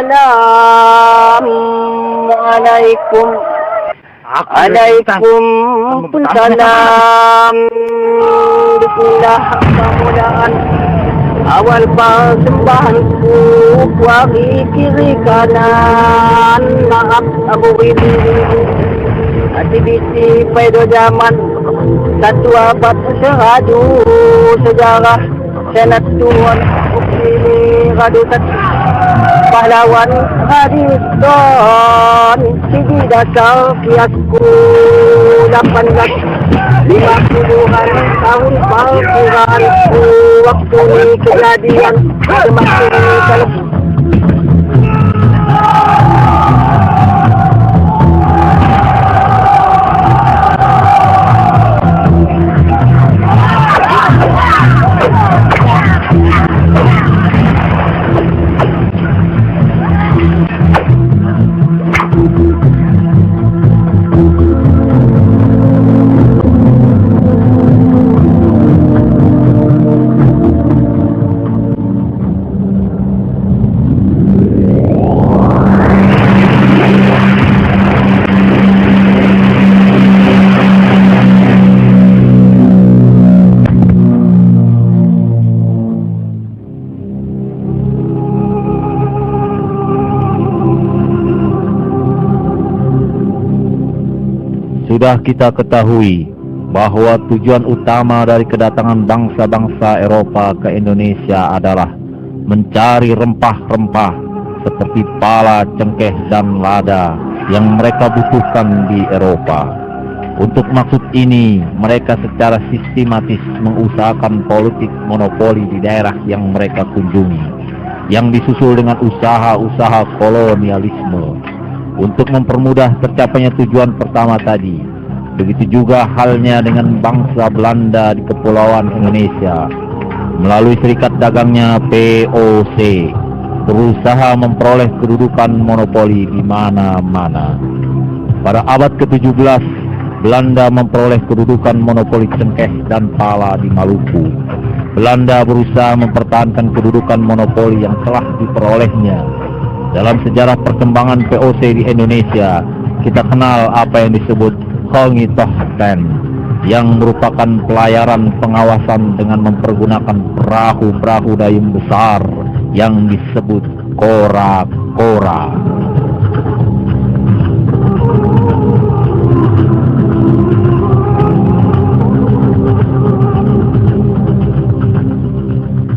Assalamualaikum. Waalaikumsalam. Bismillah, permulaan awal persembahanku, kuari kiri kanan, maaf Abu Widi, aktiviti Paido Zaman, satu abad seradu sejarah senat tuan ukili radutat pahlawan Radisson, sigi dasar kiasku 1850-an tahun perkiraanku, waktu ini kejadian semakin kalau sudah kita ketahui bahwa tujuan utama dari kedatangan bangsa-bangsa Eropa ke Indonesia adalah mencari rempah-rempah seperti pala, cengkeh, dan lada yang mereka butuhkan di Eropa. Untuk maksud ini, mereka secara sistematis mengusahakan politik monopoli di daerah yang mereka kunjungi, yang disusul dengan usaha-usaha kolonialisme untuk mempermudah tercapainya tujuan pertama tadi. Begitu juga halnya dengan bangsa Belanda di Kepulauan Indonesia melalui serikat dagangnya VOC berusaha memperoleh kedudukan monopoli di mana-mana. Pada abad ke-17, Belanda memperoleh kedudukan monopoli cengkeh dan pala di Maluku. Belanda berusaha mempertahankan kedudukan monopoli yang telah diperolehnya. Dalam sejarah perkembangan VOC di Indonesia, kita kenal apa yang disebut Hongitohten, yang merupakan pelayaran pengawasan dengan mempergunakan perahu-perahu dayung besar yang disebut kora-kora.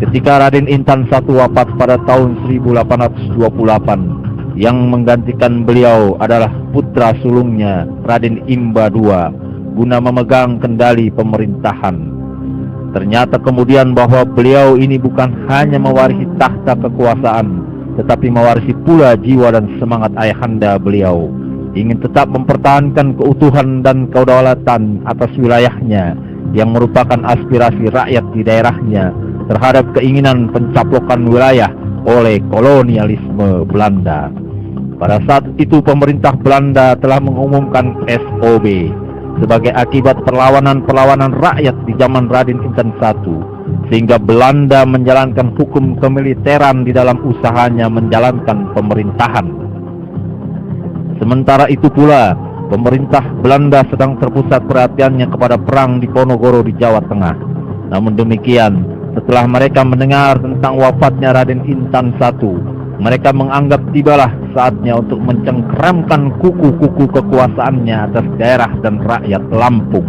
Ketika Raden Intan I wafat pada tahun 1828, yang menggantikan beliau adalah putra sulungnya Raden Imba II guna memegang kendali pemerintahan. Ternyata kemudian bahwa beliau ini bukan hanya mewarisi tahta kekuasaan, tetapi mewarisi pula jiwa dan semangat ayahanda beliau, ingin tetap mempertahankan keutuhan dan kedaulatan atas wilayahnya yang merupakan aspirasi rakyat di daerahnya terhadap keinginan pencaplokan wilayah oleh kolonialisme Belanda. Pada saat itu pemerintah Belanda telah mengumumkan SOB sebagai akibat perlawanan-perlawanan rakyat di zaman Raden Intan I, sehingga Belanda menjalankan hukum kemiliteran di dalam usahanya menjalankan pemerintahan. Sementara itu pula, pemerintah Belanda sedang terpusat perhatiannya kepada perang di Ponorogo di Jawa Tengah. Namun demikian, setelah mereka mendengar tentang wafatnya Raden Intan I, mereka menganggap tibalah saatnya untuk mencengkeramkan kuku-kuku kekuasaannya atas daerah dan rakyat Lampung.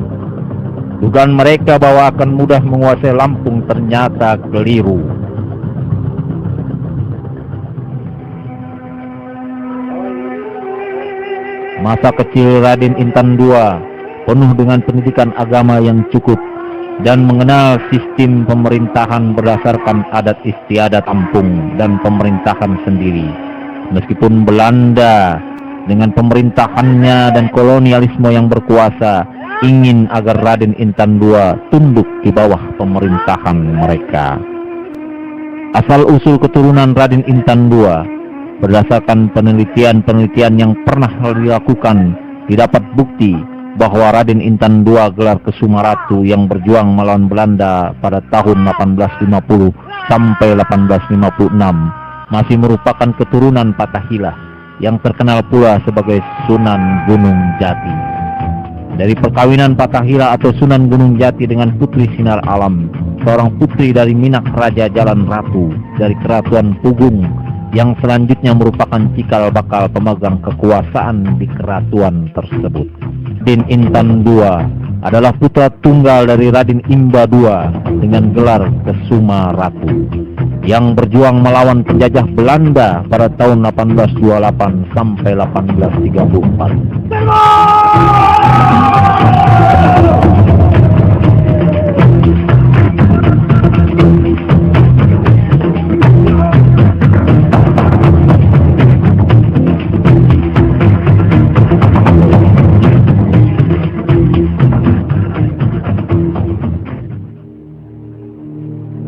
Dugaan mereka bahwa akan mudah menguasai Lampung ternyata keliru. Masa kecil Raden Intan II penuh dengan pendidikan agama yang cukup dan mengenal sistem pemerintahan berdasarkan adat istiadat kampung dan pemerintahan sendiri. Meskipun Belanda dengan pemerintahannya dan kolonialisme yang berkuasa ingin agar Raden Intan II tunduk di bawah pemerintahan mereka. Asal-usul keturunan Raden Intan II berdasarkan penelitian-penelitian yang pernah dilakukan, didapat bukti bahwa Raden Intan II gelar Kesumaratu yang berjuang melawan Belanda pada tahun 1850 sampai 1856 masih merupakan keturunan Fathahilah yang terkenal pula sebagai Sunan Gunung Jati. Dari perkawinan Fathahilah atau Sunan Gunung Jati dengan Putri Sinar Alam, seorang putri dari Minak Raja Jalan Ratu dari Keratuan Pugung, yang selanjutnya merupakan cikal bakal pemegang kekuasaan di keratuan tersebut. Raden Intan II adalah putra tunggal dari Raden Imba II dengan gelar Kesuma Ratu, yang berjuang melawan penjajah Belanda pada tahun 1828 sampai 1834.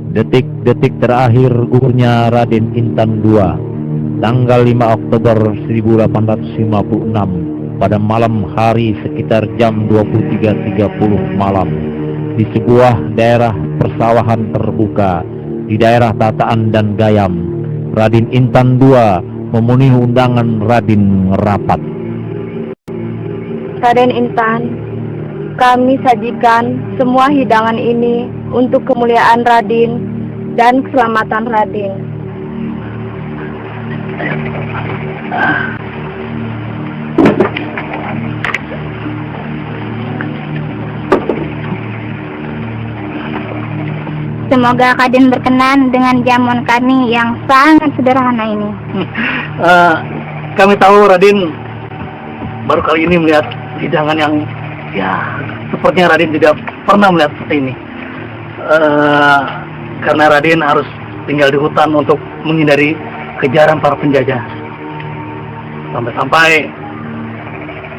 Detik-detik terakhir gugurnya Raden Intan II, tanggal 5 Oktober 1856, pada malam hari sekitar jam 23.30 malam, di sebuah daerah persawahan terbuka di daerah Tataan dan Gayam, Raden Intan II memenuhi undangan Raden Rapat. Raden Intan, kami sajikan semua hidangan ini untuk kemuliaan Raden dan keselamatan Raden. Semoga Raden berkenan dengan jamuan kami yang sangat sederhana ini. Kami tahu Raden baru kali ini melihat hidangan yang sepertinya Raden tidak pernah melihat seperti ini. Karena Raden harus tinggal di hutan untuk menghindari kejaran para penjajah. Sampai-sampai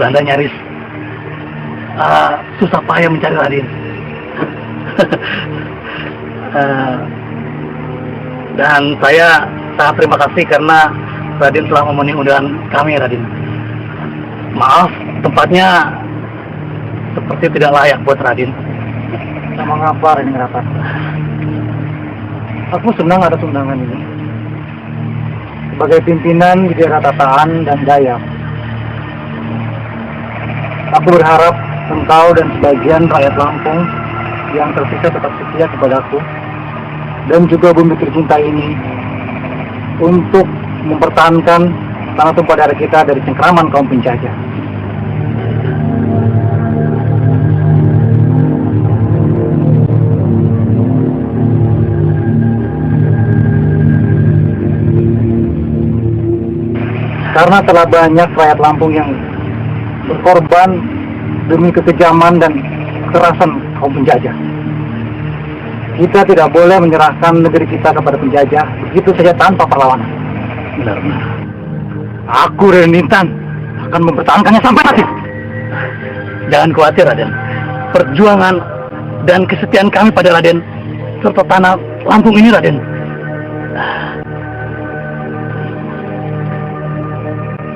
Belanda nyaris susah payah mencari Raden. Dan saya sangat terima kasih karena Raden telah memenuhi undangan kami, Raden. Maaf, tempatnya seperti tidak layak buat Raden. Mengapa Raden Rapat? Aku senang ada undangan ini. Sebagai pimpinan di daerah Tataan dan Gayam, aku berharap engkau dan sebagian rakyat Lampung yang tersisa tetap setia kepadaku dan juga bumi tercinta ini untuk mempertahankan tanah tumpah darah kita dari cengkraman kaum penjajah. Karena telah banyak rakyat Lampung yang berkorban demi kekejaman dan kekerasan kaum penjajah. Kita tidak boleh menyerahkan negeri kita kepada penjajah begitu saja tanpa perlawanan. Benar-benar. Aku Raden Intan akan mempertahankannya sampai mati. Jangan khawatir, Raden. Perjuangan dan kesetiaan kami pada Raden serta tanah Lampung ini, Raden.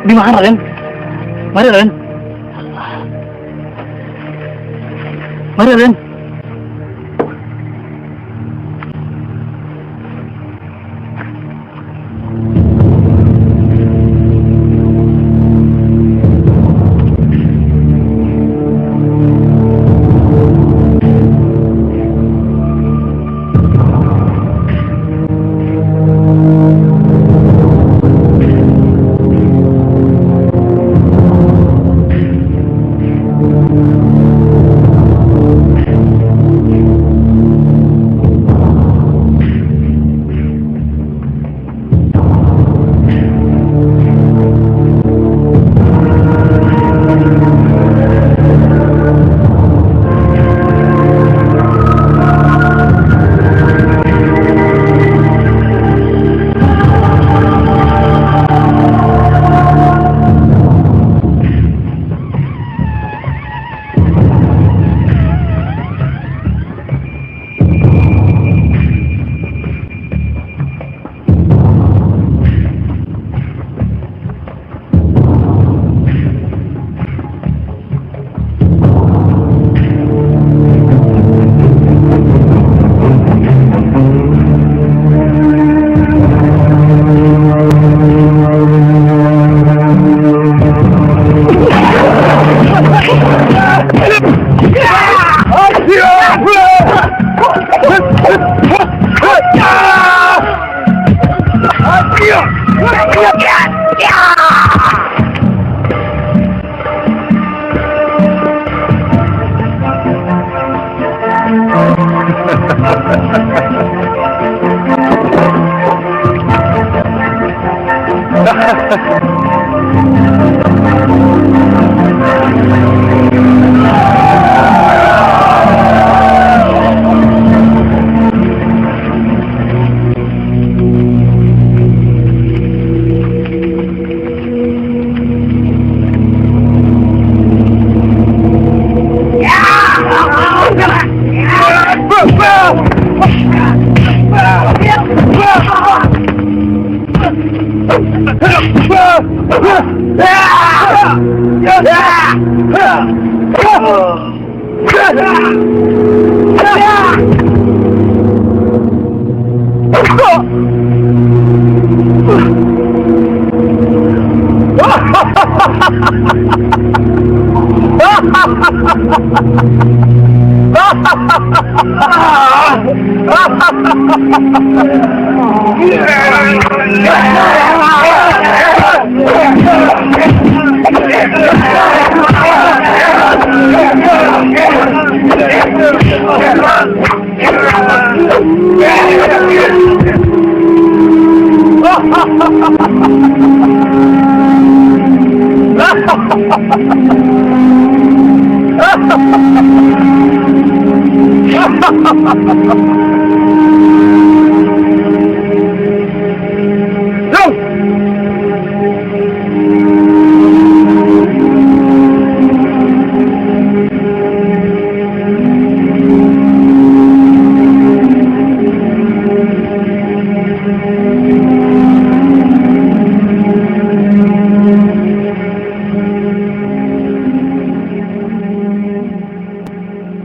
Di mana, Raden? Mari, Raden. Mari, Raden.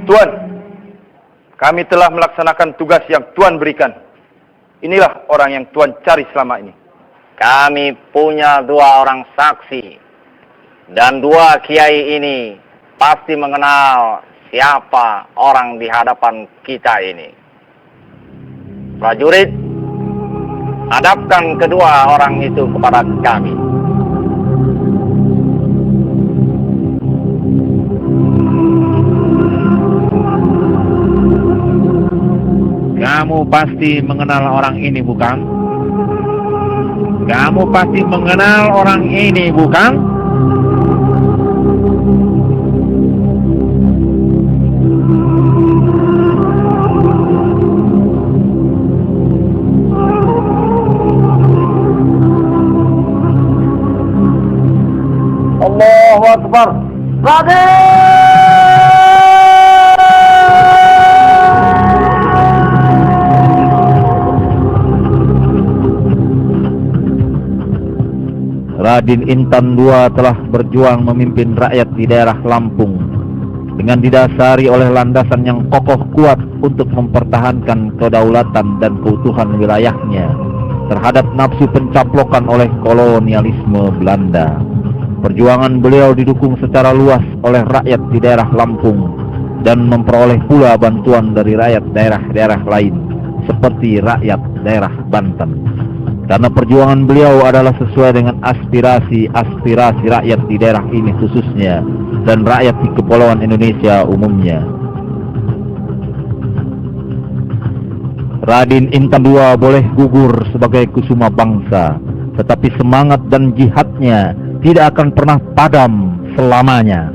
Tuan, kami telah melaksanakan tugas yang Tuan berikan. Inilah orang yang Tuan cari selama ini. Kami punya 2 orang saksi. Dan 2 kiai ini pasti mengenal siapa orang di hadapan kita ini. Prajurit, hadapkan kedua orang itu kepada kami. Kamu pasti mengenal orang ini, bukan? Kamu pasti mengenal orang ini, bukan? Allahu Akbar. Raden Intan II telah berjuang memimpin rakyat di daerah Lampung dengan didasari oleh landasan yang kokoh kuat untuk mempertahankan kedaulatan dan keutuhan wilayahnya terhadap nafsu pencaplokan oleh kolonialisme Belanda. Perjuangan beliau didukung secara luas oleh rakyat di daerah Lampung dan memperoleh pula bantuan dari rakyat daerah-daerah lain seperti rakyat daerah Banten. Karena perjuangan beliau adalah sesuai dengan aspirasi rakyat di daerah ini khususnya dan rakyat di Kepulauan Indonesia umumnya. Raden Intan II boleh gugur sebagai kusuma bangsa, tetapi semangat dan jihadnya tidak akan pernah padam selamanya.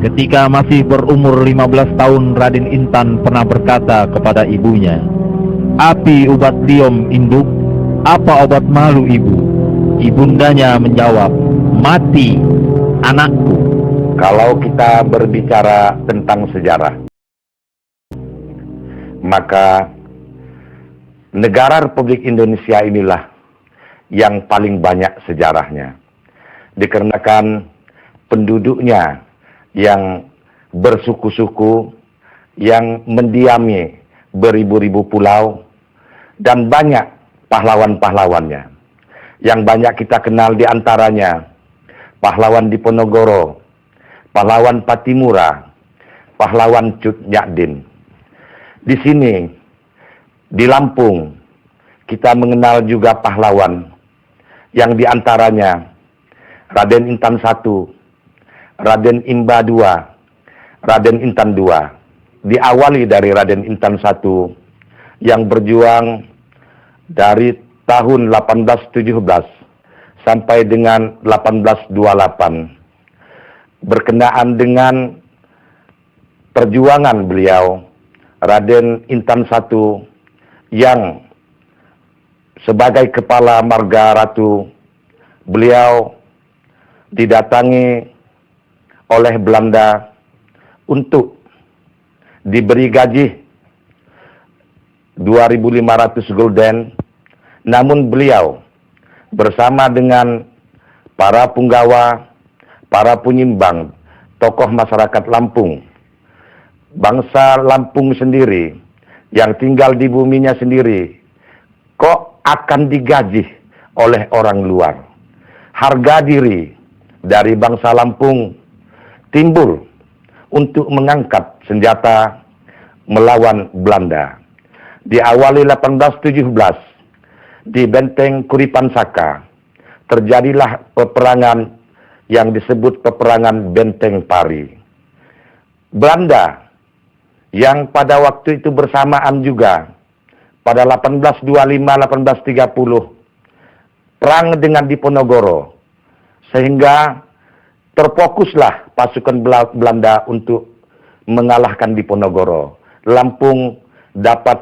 Ketika masih berumur 15 tahun, Raden Intan pernah berkata kepada ibunya, "Api ubat liom induk, apa obat malu ibu?" Ibundanya menjawab, "Mati, anakku." Kalau kita berbicara tentang sejarah, maka negara Republik Indonesia inilah yang paling banyak sejarahnya. Dikarenakan penduduknya yang bersuku-suku, yang mendiami beribu-ribu pulau, dan banyak pahlawan-pahlawannya. Yang banyak kita kenal diantaranya pahlawan Diponegoro, pahlawan Patimura, pahlawan Cut Nyak-Din. Di sini, di Lampung, kita mengenal juga pahlawan yang diantaranya Raden Intan I, Raden Imba II, Raden Intan II. Diawali dari Raden Intan I yang berjuang dari tahun 1817 sampai dengan 1828. Berkenaan dengan perjuangan beliau, Raden Intan I yang sebagai kepala marga ratu, beliau didatangi oleh Belanda untuk diberi gaji 2.500 gulden, namun beliau bersama dengan para punggawa, para penyimbang, tokoh masyarakat Lampung, bangsa Lampung sendiri yang tinggal di buminya sendiri, kok akan digaji oleh orang luar. Harga diri dari bangsa Lampung timbul untuk mengangkat senjata melawan Belanda. Diawali 1817 di Benteng Kuripan Saka terjadilah peperangan yang disebut peperangan Benteng Pari. Belanda yang pada waktu itu bersamaan juga pada 1825-1830 perang dengan Diponegoro, sehingga terfokuslah pasukan Belanda untuk mengalahkan Diponegoro. Lampung dapat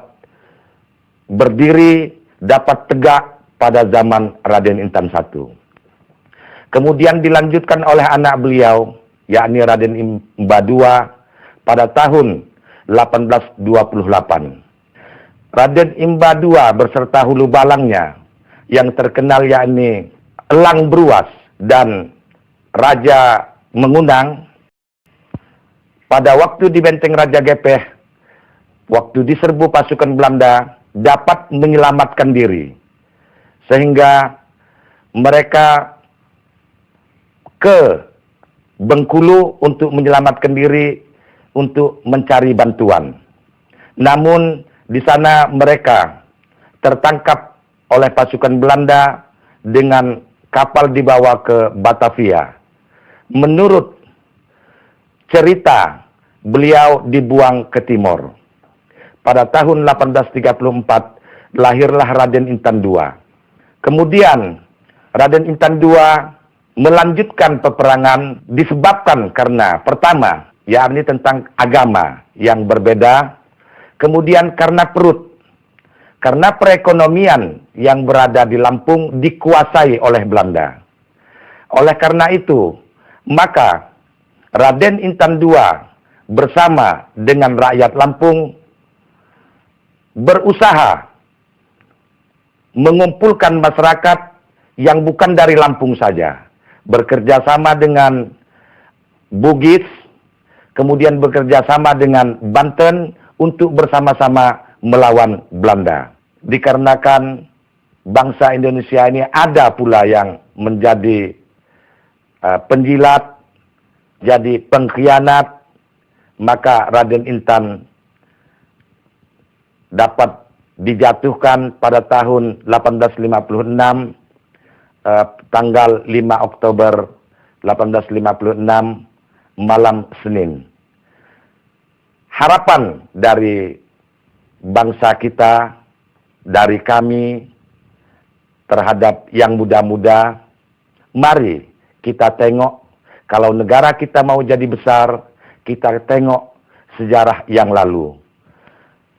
berdiri, dapat tegak pada zaman Raden Intan I. Kemudian dilanjutkan oleh anak beliau, yakni Raden Imba II pada tahun 1828. Raden Imba II beserta hulu balangnya yang terkenal yakni Elang Bruas dan Raja Mengunang, pada waktu di Benteng Raja Gepeh, waktu diserbu pasukan Belanda, dapat menyelamatkan diri. Sehingga mereka ke Bengkulu untuk menyelamatkan diri, untuk mencari bantuan. Namun di sana mereka tertangkap oleh pasukan Belanda dengan kapal dibawa ke Batavia. Menurut cerita, beliau dibuang ke timur. Pada tahun 1834 lahirlah Raden Intan II. Kemudian Raden Intan II melanjutkan peperangan disebabkan karena pertama, yakni tentang agama yang berbeda, kemudian karena perut, karena perekonomian yang berada di Lampung dikuasai oleh Belanda. Oleh karena itu, maka Raden Intan II bersama dengan rakyat Lampung berusaha mengumpulkan masyarakat yang bukan dari Lampung saja, bekerja sama dengan Bugis, kemudian bekerja sama dengan Banten untuk bersama-sama melawan Belanda. Dikarenakan bangsa Indonesia ini ada pula yang menjadi penjilat, jadi pengkhianat, maka Raden Intan dapat dijatuhkan pada tahun 1856, tanggal 5 Oktober 1856, malam Senin. Harapan dari bangsa kita, dari kami, terhadap yang muda-muda, mari kita tengok, kalau negara kita mau jadi besar, kita tengok sejarah yang lalu.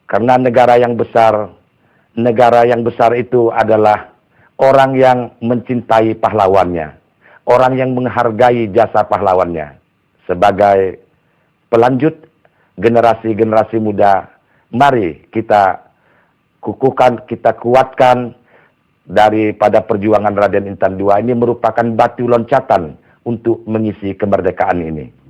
Karena negara yang besar itu adalah orang yang mencintai pahlawannya, orang yang menghargai jasa pahlawannya. Sebagai pelanjut, generasi-generasi muda, mari kita kukuhkan, kita kuatkan daripada perjuangan Raden Intan II ini merupakan batu loncatan untuk mengisi kemerdekaan ini.